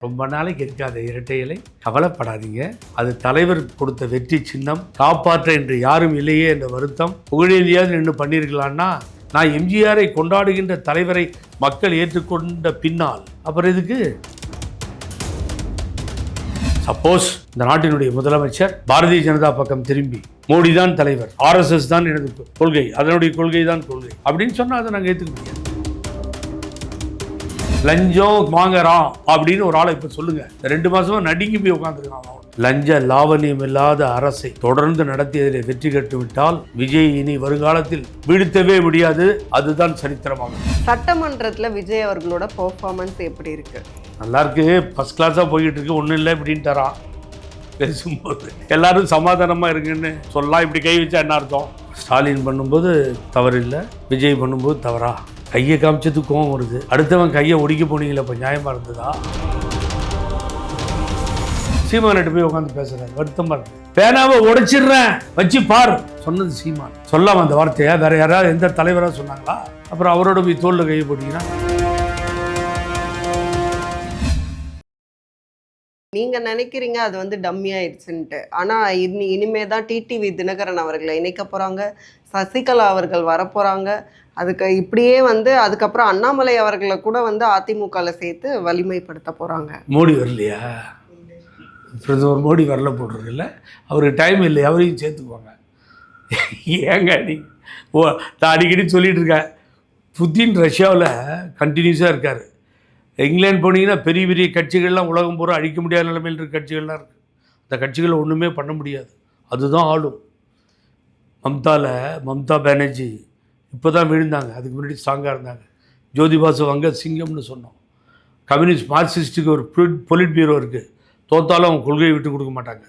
ரொம்ப நாளைக்கு இருக்காத இரட்டை இலை, கவலைப்படாதீங்க. அது தலைவர் கொடுத்த வெற்றி சின்னம். காப்பாற்ற என்று யாரும் இல்லையே என்ற வருத்தம். புகழேந்தியாவது நின்று பண்ணியிருக்கலான்னா, நான் எம்ஜிஆரை கொண்டாடுகின்ற தலைவரை மக்கள் ஏற்றுக்கொண்ட பின்னால் அப்புறம் இதுக்கு சப்போஸ் இந்த நாட்டினுடைய முதலமைச்சர் பாரதிய ஜனதா பக்கம் திரும்பி மோடி தான் தலைவர், RSS தான் எனது கொள்கை, அதனுடைய கொள்கை தான் கொள்கை அப்படின்னு சொன்னால் அதை நாங்கள் ஏற்றுக்க முடியாது. லஞ்சம் வாங்குறான் அப்படின்னு ஒரு ஆளை இப்போ சொல்லுங்க. 2 மாசமா நடுங்கி போய் உட்காந்துருக்கான். லஞ்ச லாவணியம் இல்லாத அரசை தொடர்ந்து நடத்தியதில் வெற்றி கட்டு விட்டால் விஜய் இனி வருங்காலத்தில் வீழ்த்தவே முடியாது. அதுதான் சரித்திரமாகும். சட்டமன்றத்தில் விஜய் அவர்களோட பெர்ஃபார்மன்ஸ் எப்படி இருக்கு? நல்லா இருக்கு, ஃபர்ஸ்ட் கிளாஸாக போய்கிட்டு இருக்கு, ஒன்றும் இல்லை இப்படின்ட்டாரான். பேசும்போது எல்லாரும் சமாதானமாக இருக்குன்னு சொல்லலாம். இப்படி கை வச்சா என்ன அர்த்தம்? ஸ்டாலின் பண்ணும்போது தவறு இல்லை, விஜய் பண்ணும்போது தவறா? கையை காமிச்சது கோவம் வருது. அடுத்தவன் கையை ஒடிக்க போனீங்களா, இப்போ நியாயமாக இருந்ததா? சீமான்கிட்ட போய் உட்காந்து பேசுறாரு, வருத்தமாக இருக்கு. பேனாவை உடைச்சிடுறேன் வச்சு பார் சொன்னது சீமான். சொல்லாம அந்த வார்த்தையா வேற யாராவது எந்த தலைவராக சொன்னாங்களா? அப்புறம் அவரோட போய் தோல்ல கையை போட்டீங்கன்னா நீங்க நினைக்கிறீங்க அது வந்து டம்மி ஆயிடுச்சுன்ட்டு. ஆனா இனிமே தான் டிடிவி தினகரன் அவர்களை இணைக்க போறாங்க, சசிகலா அவர்கள் வரப்போறாங்க. அதுக்கு இப்படியே வந்து அதுக்கப்புறம் அண்ணாமலை அவர்களை கூட வந்து அதிமுகவில் சேர்த்து வலிமைப்படுத்த போறாங்க. மோடி வரலையா? பிரதமர் மோடி வரல போடுறது இல்லை, அவருக்கு டைம் இல்லை, அவரையும் சேர்த்துக்குவாங்க. ஏங்க நான் அடிக்கடி சொல்லிட்டு இருக்கேன், புதின் ரஷ்யாவில் கண்டினியூஸாக இருக்கார். இங்கிலாந்து போனீங்கன்னா பெரிய பெரிய கட்சிகள்லாம் உலகம் பூரா அழிக்க முடியாத நிலைமையில் இருக்க கட்சிகள்லாம் இருக்குது. அந்த கட்சிகளை ஒன்றுமே பண்ண முடியாது, அதுதான் ஆளும். மம்தா பானர்ஜி இப்போ தான் விழுந்தாங்க, அதுக்கு முன்னாடி ஸ்ட்ராங்காக இருந்தாங்க. ஜோதிபாசு வங்க சிங்கம்னு சொன்னோம். கம்யூனிஸ்ட் மார்க்சிஸ்ட்டுக்கு ஒரு பொலிட் பியூரோ இருக்குது, தோத்தாலும் அவங்க கொள்கையை விட்டு கொடுக்க மாட்டாங்க.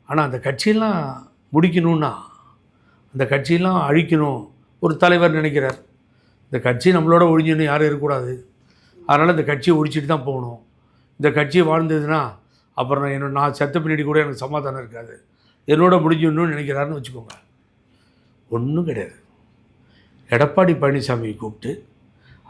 ஆனால் அந்த கட்சியெல்லாம் முடிக்கணும்னா, அந்த கட்சியெல்லாம் அழிக்கணும் ஒரு தலைவர் நினைக்கிறார். இந்த கட்சி நம்மளோட ஒழிஞ்சுன்னு யாரும் இருக்கக்கூடாது, அதனால் இந்த கட்சியை ஒழிச்சிட்டு தான் போகணும். இந்த கட்சியை வாழ்ந்ததுன்னா அப்புறம் நான் செத்த பின்னாடி கூட எனக்கு சமாதானம் இருக்காது, என்னோட முடிஞ்சிடணும்னு நினைக்கிறாருன்னு வச்சுக்கோங்க. ஒன்றும் கிடையாது. எடப்பாடி பழனிசாமியை கூப்பிட்டு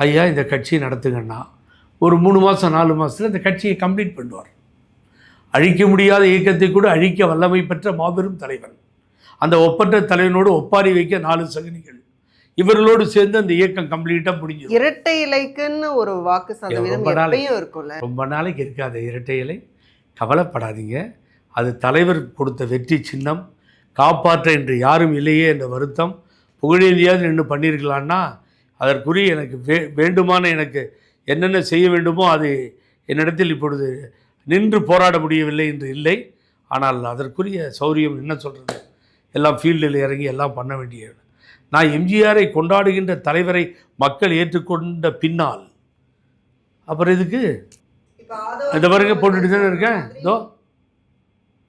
ஐயா இந்த கட்சியை நடத்துங்கன்னா ஒரு 3 மாதம் 4 மாதத்தில் இந்த கட்சியை கம்ப்ளீட் பண்ணுவார். அழிக்க முடியாத இயக்கத்தை கூட அழிக்க வல்லமை பெற்ற மாபெரும் தலைவன். அந்த ஒப்பற்ற தலைவனோடு ஒப்பாரி வைக்க 4 சகனிகள், இவர்களோடு சேர்ந்து அந்த இயக்கம் கம்ப்ளீட்டாக முடிஞ்சு. இரட்டை இலைக்குன்னு ஒரு வாக்கு சதவீதம் எப்பயும் இருக்கும்ல. ரொம்ப நாளைக்கு இருக்காத இரட்டை இலை, கவலைப்படாதீங்க. அது தலைவர் கொடுத்த வெற்றி சின்னம். காப்பாற்ற என்று யாரும் இல்லையே என்ற வருத்தம். புகழேந்தியாவது நின்று பண்ணியிருக்கலான்னா, அதற்குரிய எனக்கு வேண்டுமான எனக்கு என்னென்ன செய்ய வேண்டுமோ அது என்னிடத்தில் இப்பொழுது நின்று போராட முடியவில்லை என்று இல்லை. ஆனால் அதற்குரிய சௌரியம் என்ன சொல்கிறது, எல்லாம் ஃபீல்டில் இறங்கி எல்லாம் பண்ண வேண்டிய. நான் எம்ஜிஆரை கொண்டாடுகின்ற தலைவரை மக்கள் ஏற்றுக்கொண்ட பின்னால் அப்புறம் இதுக்கு இந்த பாருங்க போட்டுட்டு தானே இருக்கேன். இதோ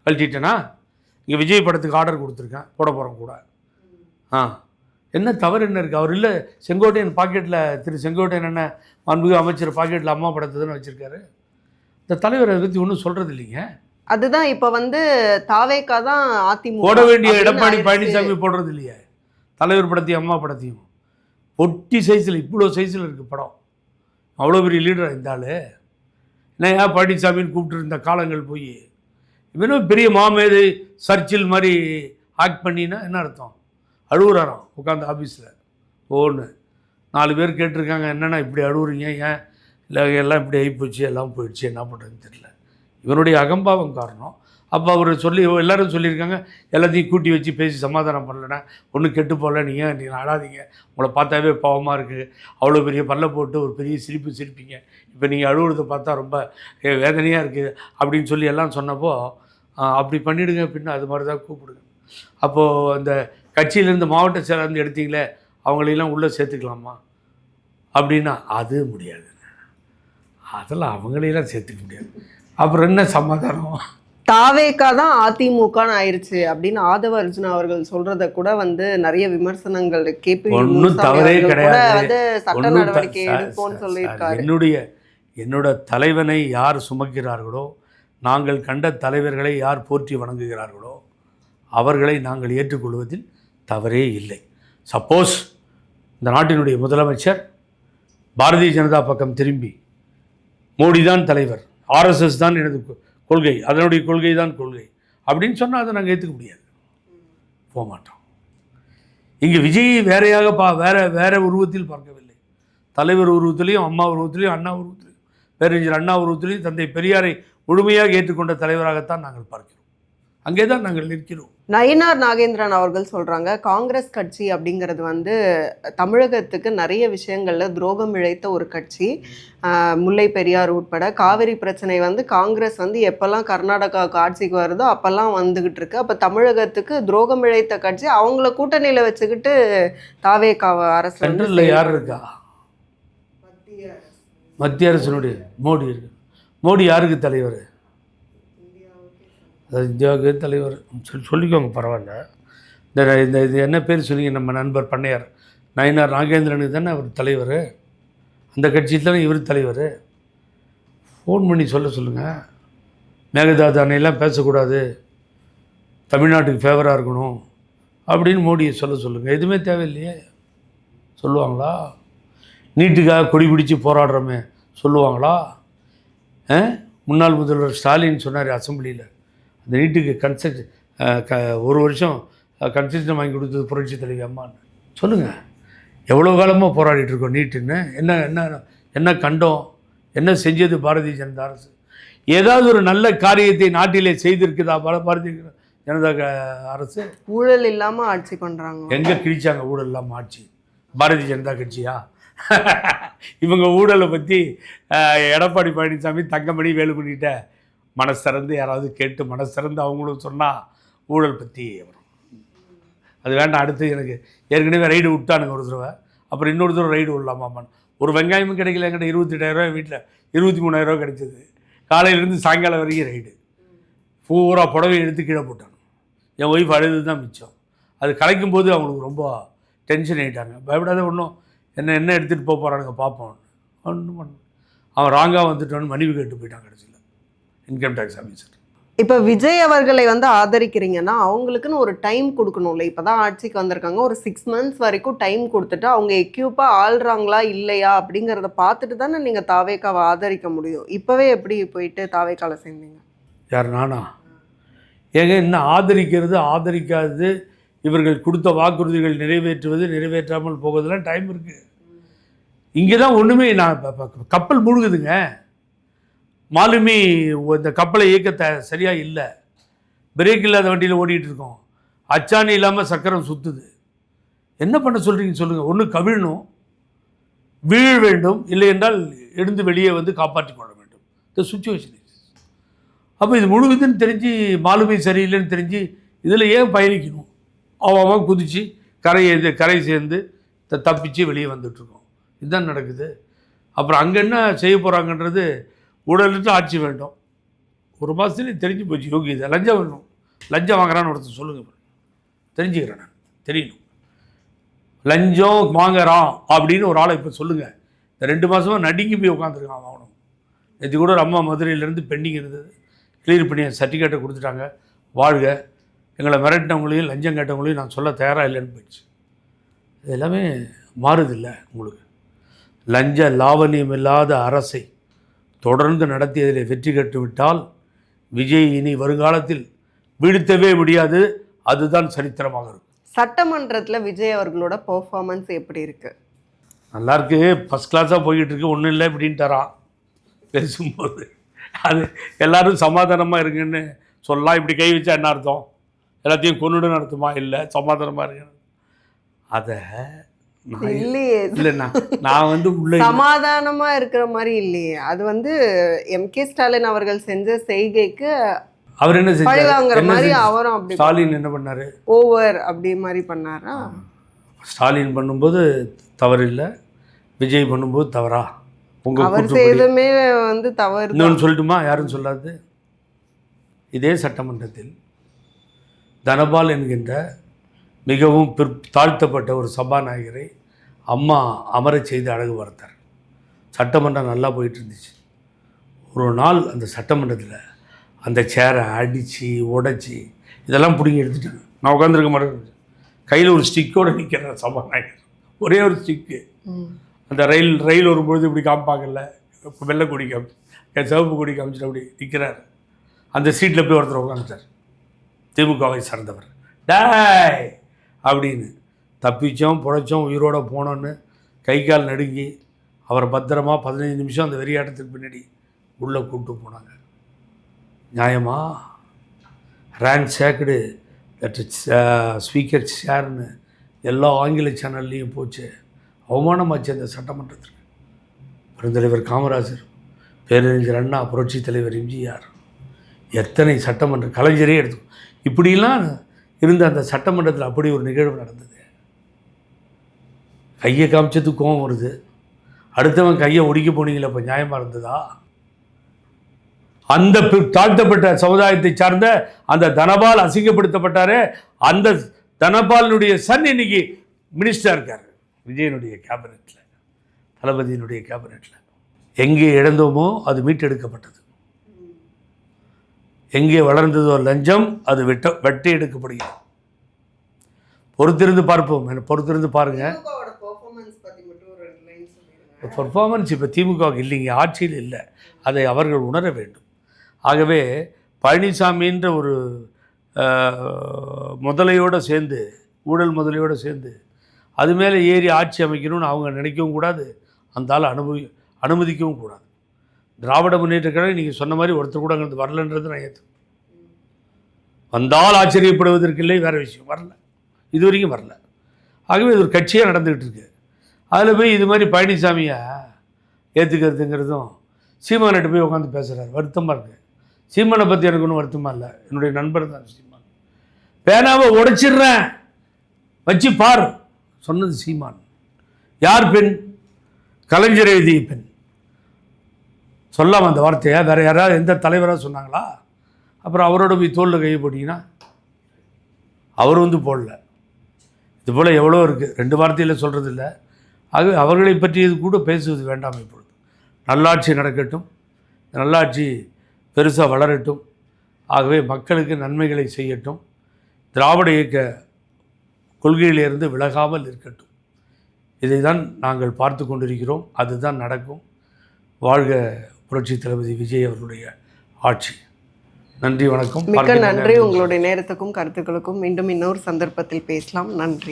கழட்டிட்டேனா? இங்கே விஜய் படத்துக்கு ஆர்டர் கொடுத்துருக்கேன், போட போகிறோம் கூட. என்ன தவறு என்ன இருக்குது? அவர் இல்லை செங்கோட்டையன் பாக்கெட்டில், திரு செங்கோட்டையன் என்ன மாண்புமிகு அமைச்சர் பாக்கெட்டில் அம்மா படத்தை தானே வச்சுருக்காரு. இந்த தலைவர் அதை பற்றி ஒன்றும் சொல்கிறது இல்லைங்க. அதுதான் இப்போ வந்து தாவேக்கா தான் அதிமுக போட வேண்டிய எடப்பாடி பழனிசாமி போடுறது இல்லையே. தலைவர் படத்தையும் அம்மா படத்தையும் பொட்டி சைஸில், இவ்வளோ சைஸில் இருக்குது படம். அவ்வளோ பெரிய லீடராக இருந்தாலும் என்ன ஏன் பழனிசாமின்னு கூப்பிட்டு இருந்த காலங்கள் போய் இவனும் பெரிய மாமேதை சர்ச்சில் மாதிரி ஆக்ட் பண்ணினா என்ன அர்த்தம்? அழுகுறாராம் உட்காந்து ஆஃபீஸில். ஒன்று 4 பேர் கேட்டிருக்காங்க, என்னென்னா இப்படி அழுகுறீங்க, ஏன் இல்லை எல்லாம் இப்படி ஆகிப்போச்சு, எல்லாம் போயிடுச்சு, என்ன பண்ணுறதுன்னு தெரியல. இவனுடைய அகம்பாவம் காரணம். அப்போ அவர் சொல்லி எல்லோரும் சொல்லியிருக்காங்க, எல்லாத்தையும் கூட்டி வச்சு பேசி சமாதானம் பண்ணலன்னா ஒன்றும் கெட்டு போகல, நீங்கள் அழாதீங்க, உங்களை பார்த்தாவே பாவமாக இருக்குது, அவ்வளோ பெரிய பல்ல போட்டு ஒரு பெரிய சிரிப்பு சிரிப்பீங்க, இப்போ நீங்கள் அழுகுறதை பார்த்தா ரொம்ப வேதனையாக இருக்குது அப்படின்னு சொல்லி எல்லாம் சொன்னப்போ, அப்படி பண்ணிவிடுங்க, பின்ன அது மாதிரி தான் கூப்பிடுங்க. அப்போது அந்த கட்சியிலேருந்து மாவட்ட செயலாளர் எடுத்தீங்களே அவங்களெல்லாம் உள்ளே சேர்த்துக்கலாமா அப்படின்னா அது முடியாது. அதெல்லாம் அவங்களையெல்லாம் சேர்த்துக்க முடியாது. அப்புறம் என்ன சமாதானம்? தாவேக்கா தான் அதிமுகன்னு ஆயிடுச்சு அப்படின்னு ஆதவ அர்ஜுனா அவர்கள் சொல்றத கூட வந்து நிறைய விமர்சனங்கள் ஒன்றும் தவறே கிடையாது. சட்ட நடவடிக்கை எடுப்போம்னு சொல்லியிருக்காரு. என்னோட தலைவனை யார் சுமக்கிறார்களோ, நாங்கள் கண்ட தலைவர்களை யார் போற்றி வணங்குகிறார்களோ அவர்களை நாங்கள் ஏற்றுக்கொள்வதில் தவறே இல்லை. சப்போஸ் இந்த நாட்டினுடைய முதலமைச்சர் பாரதிய ஜனதா பக்கம் திரும்பி மோடி தான் தலைவர், ஆர்எஸ்எஸ் தான் எனது கொள்கை, அதனுடைய கொள்கை தான் கொள்கை அப்படின்னு சொன்னால் அதை நாங்கள் ஏற்றுக்க முடியாது, போக மாட்டோம். இங்கே விஜய் வேறையாக வேற உருவத்தில் பார்க்கவில்லை. தலைவர் உருவத்திலையும், அம்மா உருவத்திலையும், அண்ணா உருவத்திலையும், பேரறிஞர் அண்ணா உருவத்திலையும் தந்தை பெரியாரை முழுமையாக ஏற்றுக்கொண்ட தலைவராகத்தான் நாங்கள் பார்க்கிறோம். அங்கே தான் நாங்கள் நிற்கிறோம். நயினார் நாகேந்திரன் அவர்கள் சொல்றாங்க, காங்கிரஸ் கட்சி அப்படிங்கிறது வந்து தமிழகத்துக்கு நிறைய விஷயங்கள்ல துரோகம் இழைத்த ஒரு கட்சி. முல்லை பெரியார் உட்பட காவிரி பிரச்சனை வந்து காங்கிரஸ் வந்து எப்பெல்லாம் கர்நாடகாவுக்கு ஆட்சிக்கு வருதோ அப்பெல்லாம் வந்துகிட்டு இருக்கு. அப்ப தமிழகத்துக்கு துரோகம் இழைத்த கட்சி, அவங்கள கூட்டணியில வச்சுக்கிட்டு தாவேகா அரசு சென்ட்ரலில் யார் இருக்கா? மத்திய அரசினுடைய மோடி இருக்கு. மோடி யாருக்கு தலைவர்? இந்தியாவுக்கு தலைவர் சொல்லிக்கோங்க, பரவாயில்ல. இந்த இது என்ன பேர் சொல்லிங்க, நம்ம நண்பர் பண்ணையார் நயினார் நாகேந்திரனுக்கு தானே அவர் தலைவர், அந்த கட்சியில் தானே இவர் தலைவர். ஃபோன் பண்ணி சொல்லுங்கள், மேகதாது அணையெல்லாம் பேசக்கூடாது, தமிழ்நாட்டுக்கு ஃபேவராக இருக்கணும் அப்படின்னு மோடியை சொல்லுங்கள். எதுவுமே தேவையில்லையே, சொல்லுவாங்களா? நீட்டுக்காக கொடி பிடிச்சி போராடுறோமே சொல்லுவாங்களா? முன்னாள் முதல்வர் ஸ்டாலின் சொன்னார் அசெம்பிளியில், அந்த நீட்டுக்கு ஒரு வருஷம் கன்செஷன் வாங்கி கொடுத்தது புரட்சி தலைவி அம்மான்னு. சொல்லுங்கள், எவ்வளோ காலமாக போராடிட்டு இருக்கோம் நீட்டுன்னு. என்ன என்ன என்ன கண்டோம், என்ன செஞ்சது பாரதிய ஜனதா அரசு? ஏதாவது ஒரு நல்ல காரியத்தை நாட்டிலே செய்திருக்குதா பாரதிய ஜனதா அரசு? ஊழல் இல்லாமல் ஆட்சி பண்ணுறாங்க. எங்கே கிழிச்சாங்க ஊழல் இல்லாமல் ஆட்சி? பாரதிய ஜனதா கட்சியா? இவங்க ஊழலை பற்றி எடப்பாடி பழனிசாமி, தங்கமணி, வேலுமணிகிட்ட மனசிறந்து யாராவது கேட்டு மனசிறந்து அவங்களும் சொன்னால் ஊழல் பற்றி வரும். அது வேண்டாம். அடுத்து எனக்கு ஏற்கனவே ரைடு விட்டானுங்க ஒரு தடவை, அப்புறம் இன்னொரு தடவை ரைடு விடலாமான்னு. ஒரு வெங்காயமும் கிடைக்கல என்கிட்ட. 28,000 வீட்டில் 23,000 கிடைச்சது. காலையிலேருந்து சாயங்காலம் வரைக்கும் ரைடு. பூரா புடவை எடுத்து கீழே போட்டாங்க. என் ஒய்ஃப் அழுது தான் மிச்சம். அது கலைக்கும் போது அவங்களுக்கு ரொம்ப டென்ஷன் ஆகிட்டாங்க. பயப்படாத, ஒன்றும் என்ன எடுத்துகிட்டு போக போகிறானுங்க பார்ப்போம். ஒன்றும் பண்ண, அவன் ராங்காக வந்துட்டோன்னு மனைவி கேட்டு போயிட்டான் கடைசியில், இன்கம் டேக்ஸ் ஆஃபீஸர். இப்போ விஜய் அவர்களை வந்து ஆதரிக்கிறீங்கன்னா அவங்களுக்குன்னு ஒரு டைம் கொடுக்கணும்ல. இப்போ தான் ஆட்சிக்கு வந்திருக்காங்க, ஒரு 6 months வரைக்கும் டைம் கொடுத்துட்டு அவங்க எக்யூப்பாக ஆள்றாங்களா இல்லையா அப்படிங்கிறத பார்த்துட்டு தானே நீங்கள் தாவேக்காவை ஆதரிக்க முடியும். இப்போவே எப்படி போயிட்டு தாவேக்காவில் சேர்ந்தீங்க? யார், நானா? ஏங்க, இன்னும் ஆதரிக்கிறது ஆதரிக்காதது, இவர்கள் கொடுத்த வாக்குறுதிகள் நிறைவேற்றுவது நிறைவேற்றாமல் போவதெல்லாம் டைம் இருக்குது. இங்கே தான் ஒன்றுமே, நான் கப்பல் மூழ்குதுங்க. மாலுமி இந்த கப்பலை இயக்க சரியாக இல்லை. பிரேக் இல்லாத வண்டியில் ஓடிட்டு இருக்கோம். அச்சாணி இல்லாமல் சக்கரம் சுற்றுது. என்ன பண்ண சொல்கிறீங்க சொல்லுங்கள்? ஒன்று கவிழணும், வீழ வேண்டும், இல்லை என்றால் எழுந்து வெளியே வந்து காப்பாற்றி கொள்ள வேண்டும். இந்த சுச்சுவேஷன். அப்போ இது முழுகுதுன்னு தெரிஞ்சு, மாலுமி சரியில்லைன்னு தெரிஞ்சு இதில் ஏன் பயணிக்கணும்? அவன் குதித்து கரை சேர்ந்து தப்பிச்சு வெளியே வந்துட்டுருக்கோம். இதுதான் நடக்குது. அப்புறம் அங்கே என்ன செய்ய போகிறாங்கன்றது, ஊழலிட்டு ஆட்சி வேண்டும். ஒரு மாதத்துலேயே தெரிஞ்சு போச்சு. யோகி இதை லஞ்சம் வேணும், லஞ்சம் வாங்குறான்னு ஒருத்தர் சொல்லுங்கள், தெரிஞ்சுக்கிறேன் நான், தெரியணும். லஞ்சம் வாங்குறான் அப்படின்னு ஒரு ஆளை இப்போ சொல்லுங்கள். இந்த 2 மாதமாக நடுங்கி போய் உட்காந்துருக்கான் அவனும். இது கூட ஒரு அம்மா மதுரையிலேருந்து பெண்டிங் இருந்தது, கிளியர் பண்ணி சர்டிஃபிகேட்டை கொடுத்துட்டாங்க. வாழ்க. எங்களை மிரட்டினவங்களையும் லஞ்சம் கேட்டவங்களையும் நான் சொல்ல தயாராக இல்லைன்னு போயிடுச்சு. இது எல்லாமே மாறுதில்லை உங்களுக்கு. லஞ்ச லாவணியம் இல்லாத அரசை தொடர்ந்து நடத்தியதில் வெற்றி கட்டு விட்டால் விஜய் இனி வருங்காலத்தில் வீழ்த்தவே முடியாது. அதுதான் சரித்திரமாக இருக்கும். சட்டமன்றத்தில் விஜய் அவர்களோட பெர்ஃபார்மன்ஸ் எப்படி இருக்குது? நல்லா இருக்கு, ஃபஸ்ட் கிளாஸாக போய்கிட்டு இருக்கு, ஒன்றும் இல்லை இப்படின்ட்டாரான் பேசும்போது. அது எல்லாரும் சமாதானமாக இருக்குன்னு சொல்லலாம். இப்படி கை வச்சா என்ன அர்த்தம்? எல்லாத்தையும் கொண்டுன்னு அர்த்தமா? இல்லை, சமாதானமாக இருக்கு. அதை இல்லையே, இல்லைண்ணா, நான் வந்து உள்ள சமாதானமா இருக்கிற மாதிரி இல்லையே. அது வந்து எம்.கே. ஸ்டாலின் அவர்கள் செஞ்ச செய்கைக்கு அவர் என்ன செஞ்சாரு மாதிரி அவரும் அப்படி. ஸ்டாலின் என்ன பண்ணாரு? ஓவர் அப்படி மாதிரி பண்ணாரா? ஸ்டாலின் பண்ணும்போது தவறு இல்லை, விஜய் பண்ணும்போது தவறா? அவர் செய்தமே வந்து தவறு. இன்னொன்று சொல்லட்டுமா? யாரும் சொல்லாது. இதே சட்டமன்றத்தில் தனபால் என்கின்ற மிகவும் தாழ்த்தப்பட்ட ஒரு சபாநாயகரை அம்மா அமரச் செய்து அழகு பார்த்தார். சட்டமன்றம் நல்லா போயிட்டு இருந்துச்சு. ஒரு நாள் அந்த சட்டமன்றத்தில் அந்த சேரை அடித்து உடைச்சி இதெல்லாம் பிடிங்கி எடுத்துட்டாங்க. நான் உட்காந்துருக்க மாட்டேன். கையில் ஒரு ஸ்டிக்கோடு நிற்கிறேன் சபாநாயகர், ஒரே ஒரு ஸ்டிக்கு. அந்த ரயில் வரும்பொழுது இப்படி காமிப்பாங்கல்ல, வெள்ளை கொடி காமி, என் சிவப்பு கொடி காமிச்சிட்டு அப்படி நிற்கிறார். அந்த சீட்டில் போய் ஒருத்தர் உட்காந்துட்டார், திமுகவை சார்ந்தவர். டாய் அப்படின்னு தப்பிச்சோம் புழைச்சோம் உயிரோடு போனோன்னு கை கால் நடுங்கி அவரை பத்திரமா 15 நிமிஷம் அந்த வெறியாட்டத்துக்கு பின்னாடி உள்ளே கூப்பிட்டு போனாங்க. நியாயமா? ரேங்க் சேக்கடு தட் ஸ்பீக்கர் ஷேர்னு எல்லா ஆங்கில சேனல்லையும் போச்சு. அவமானமாச்சு அந்த சட்டமன்றத்திற்கு. பெருந்தலைவர் காமராஜர், பேரறிஞர் அண்ணா, புரட்சி தலைவர் எம்ஜிஆர், எத்தனை சட்டமன்ற கலைஞரே எடுத்து இப்படிலாம் இருந்த அந்த சட்டமன்றத்தில் அப்படி ஒரு நிகழ்வு நடந்தது. கையை காமிச்சதுக்கு கோவம் வருது. அடுத்தவன் கையை ஒடிக்க போனீங்களே, இப்போ நியாயமாக இருந்ததா? அந்த தாழ்த்தப்பட்ட சமுதாயத்தை சார்ந்த அந்த தனபால் அசிங்கப்படுத்தப்பட்டாரே, அந்த தனபாலினுடைய சன் இன்னைக்கு மினிஸ்டராக இருக்கார் விஜயனுடைய கேபினெட்டில், தளபதியினுடைய கேபினெட்டில். எங்கே இழந்தோமோ அது மீட்டெடுக்கப்பட்டது, எங்கே வளர்ந்ததோ லஞ்சம் அது வெட்டி எடுக்கப்படுகிறது. பொறுத்திருந்து பார்ப்போம். பொறுத்திருந்து பாருங்கள். பர்ஃபார்மன்ஸ் இப்போ திமுகவுக்கு இல்லைங்க, ஆட்சியில் இல்லை. அதை அவர்கள் உணர வேண்டும். ஆகவே பழனிசாமின்ற ஒரு முதலையோடு சேர்ந்து, ஊழல் முதலையோடு சேர்ந்து அது மேலே ஏறி ஆட்சி அமைக்கணும்னு அவங்க நினைக்கவும் கூடாது, அந்த ஆள் அனுமதிக்கவும் கூடாது. திராவிட முன்னேற்ற கழகம் நீங்கள் சொன்ன மாதிரி ஒருத்தர் கூட அங்கே வரலன்றது நான் ஏற்று. வந்தால் ஆச்சரியப்படுவதற்கு இல்லை, வேறு விஷயம். வரல, இது வரைக்கும் வரல. ஆகவே இது ஒரு கட்சியாக நடந்துக்கிட்டு இருக்கு. அதில் போய் இது மாதிரி பழனிசாமியை ஏற்றுக்கிறதுங்கிறதும், சீமானிட்ட போய் உட்காந்து பேசுகிறார். வருத்தமாக இருக்குது. சீமானை பற்றி எனக்கு ஒன்றும் வருத்தமாக இல்லை, என்னுடைய நண்பர் தான் சீமான். பேனாவை உடைச்சிடுறேன் வச்சு பார் சொன்னது சீமான். யார் பெண்? கலைஞர் எழுதிய பெண். சொல்லாமல் அந்த வார்த்தையை வேறு யாராவது எந்த தலைவராக சொன்னாங்களா? அப்புறம் அவரோட போய் தோளில் கையை போட்டிங்கன்னா அவர் போடல. இது போல் எவ்வளோ இருக்குது, 2 வார்த்தையில் சொல்கிறது இல்லை. ஆகவே அவர்களை பற்றியது கூட பேசுவது வேண்டாம். இப்பொழுது நல்லாட்சி நடக்கட்டும், நல்லாட்சி பெருசாக வளரட்டும். ஆகவே மக்களுக்கு நன்மைகளை செய்யட்டும். திராவிட இயக்க கொள்கையிலிருந்து விலகாமல் இருக்கட்டும். இதை தான் நாங்கள் பார்த்து கொண்டிருக்கிறோம். அதுதான் நடக்கும். வாழ்க புரட்சி தளபதி விஜய் அவர்களுடைய ஆட்சி. நன்றி, வணக்கம். மிக்க நன்றி. உங்களுடைய நேரத்துக்கும் கருத்துக்களுக்கும் மீண்டும் இன்னொரு சந்தர்ப்பத்தில் பேசலாம். நன்றி.